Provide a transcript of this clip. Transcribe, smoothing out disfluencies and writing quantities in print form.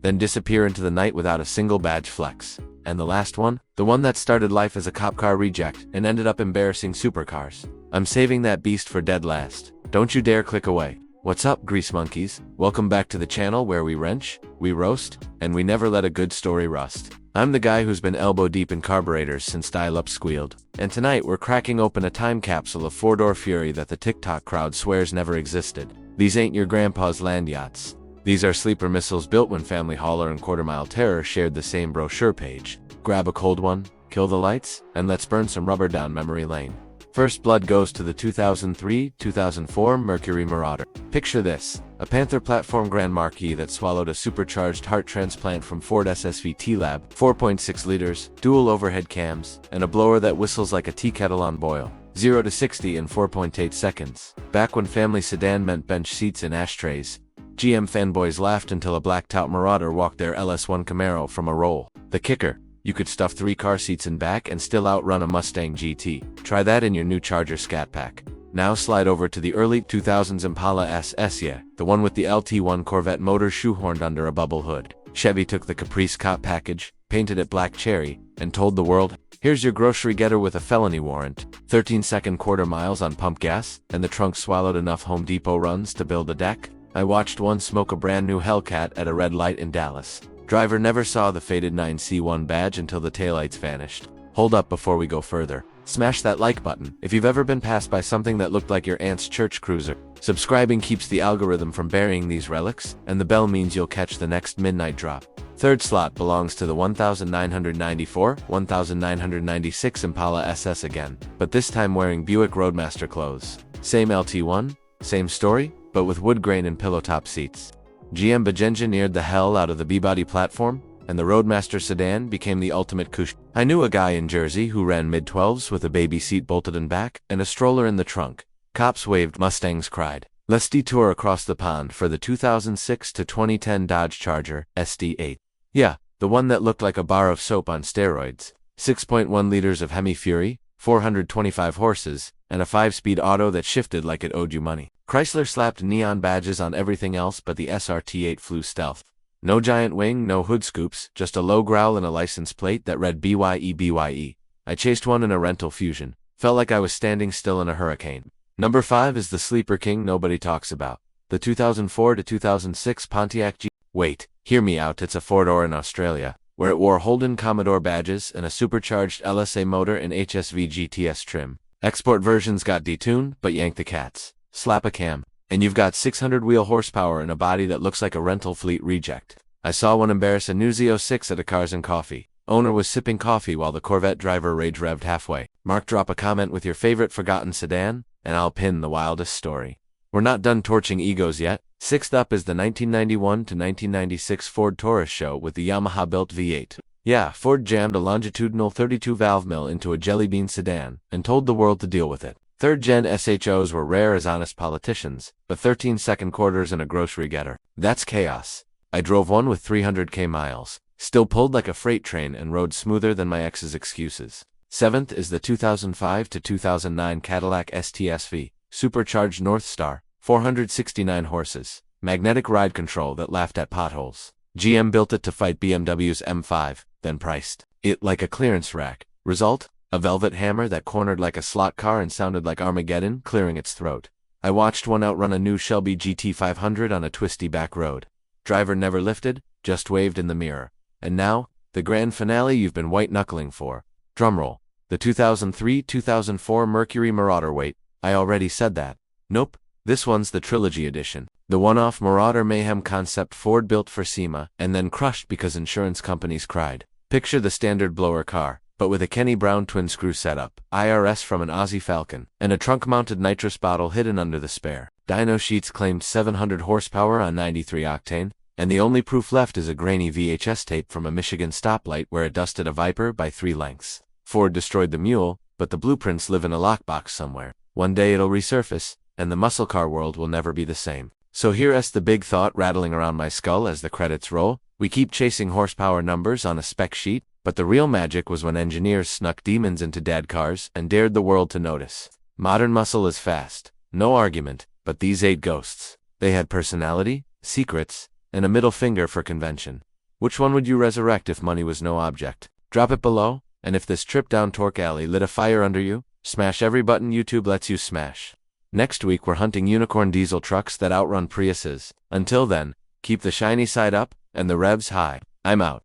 then disappear into the night without a single badge flex. And the last one? The one that started life as a cop car reject and ended up embarrassing supercars. I'm saving that beast for dead last. Don't you dare click away. What's up, grease monkeys? Welcome back to the channel where we wrench, we roast, and we never let a good story rust. I'm the guy who's been elbow deep in carburetors since dial-up squealed. And tonight we're cracking open a time capsule of four-door fury that the TikTok crowd swears never existed. These ain't your grandpa's land yachts. These are sleeper missiles built when Family Hauler and Quarter Mile Terror shared the same brochure page. Grab a cold one, kill the lights, and let's burn some rubber down memory lane. First blood goes to the 2003-2004 Mercury Marauder. Picture this, a Panther platform Grand Marquis that swallowed a supercharged heart transplant from Ford SSVT Lab, 4.6 liters, dual overhead cams, and a blower that whistles like a tea kettle on boil. 0 to 60 in 4.8 seconds. Back when family sedan meant bench seats and ashtrays, GM fanboys laughed until a blacked-out Marauder walked their LS1 Camaro from a roll. The kicker: you could stuff 3 car seats in back and still outrun a Mustang GT. Try that in your new Charger Scat Pack. Now slide over to the early 2000s Impala SS, yeah, the one with the LT1 Corvette motor shoehorned under a bubble hood. Chevy took the Caprice cop package, painted it black cherry, and told the world, here's your grocery getter with a felony warrant. 13-second quarter miles on pump gas, and the trunk swallowed enough Home Depot runs to build a deck. I watched one smoke a brand new Hellcat at a red light in Dallas. Driver never saw the faded 9C1 badge until the taillights vanished. Hold up before we go further. Smash that like button if you've ever been passed by something that looked like your aunt's church cruiser. Subscribing keeps the algorithm from burying these relics, and the bell means you'll catch the next midnight drop. Third slot belongs to the 1994-1996 Impala SS again, but this time wearing Buick Roadmaster clothes. Same LT1, same story, but with wood grain and pillow top seats. GM engineered the hell out of the B-body platform, and the Roadmaster sedan became the ultimate cushion. I knew a guy in Jersey who ran mid-12s with a baby seat bolted in back and a stroller in the trunk. Cops waved, Mustangs cried. Let's detour across the pond for the 2006 to 2010 Dodge Charger SD8. Yeah, the one that looked like a bar of soap on steroids. 6.1 liters of Hemi Fury, 425 horses, and a 5-speed auto that shifted like it owed you money. Chrysler slapped neon badges on everything else but the SRT8 flew stealth. No giant wing, no hood scoops, just a low growl and a license plate that read BYE. I chased one in a rental Fusion. Felt like I was standing still in a hurricane. Number 5 is the sleeper king nobody talks about. The 2004 to 2006 Pontiac G. Wait, hear me out, it's a 4-door in Australia, where it wore Holden Commodore badges and a supercharged LSA motor in HSV GTS trim. Export versions got detuned, but yank the cats. Slap a cam, and you've got 600 wheel horsepower and a body that looks like a rental fleet reject. I saw one embarrass a new Z06 at a Cars and Coffee. Owner was sipping coffee while the Corvette driver rage revved halfway. Mark, drop a comment with your favorite forgotten sedan, and I'll pin the wildest story. We're not done torching egos yet. Sixth up is the 1991 to 1996 Ford Taurus show with the Yamaha-built V8. Yeah, Ford jammed a longitudinal 32-valve mill into a Jelly Bean sedan and told the world to deal with it. Third-gen SHOs were rare as honest politicians, but 13-second quarters in a grocery getter. That's chaos. I drove one with 300k miles, still pulled like a freight train and rode smoother than my ex's excuses. Seventh is the 2005 to 2009 Cadillac STSV, supercharged North Star, 469 horses, magnetic ride control that laughed at potholes. GM built it to fight BMW's M5, then priced it like a clearance rack. Result? A velvet hammer that cornered like a slot car and sounded like Armageddon clearing its throat. I watched one outrun a new Shelby GT500 on a twisty back road. Driver never lifted, just waved in the mirror. And now, the grand finale you've been white-knuckling for. Drumroll. The 2003-2004 Mercury Marauder. Wait, I already said that. Nope, this one's the trilogy edition. The one-off Marauder Mayhem concept Ford built for SEMA and then crushed because insurance companies cried. Picture the standard blower car, but with a Kenny Brown twin-screw setup, IRS from an Aussie Falcon, and a trunk-mounted nitrous bottle hidden under the spare. Dyno sheets claimed 700 horsepower on 93 octane, and the only proof left is a grainy VHS tape from a Michigan stoplight where it dusted a Viper by 3 lengths. Ford destroyed the mule, but the blueprints live in a lockbox somewhere. One day it'll resurface, and the muscle car world will never be the same. So here's the big thought rattling around my skull as the credits roll. We keep chasing horsepower numbers on a spec sheet, but the real magic was when engineers snuck demons into dad cars and dared the world to notice. Modern muscle is fast, no argument, but these 8 ghosts. They had personality, secrets, and a middle finger for convention. Which one would you resurrect if money was no object? Drop it below, and if this trip down Torque Alley lit a fire under you, smash every button YouTube lets you smash. Next week we're hunting unicorn diesel trucks that outrun Priuses. Until then, keep the shiny side up, and the revs high. I'm out.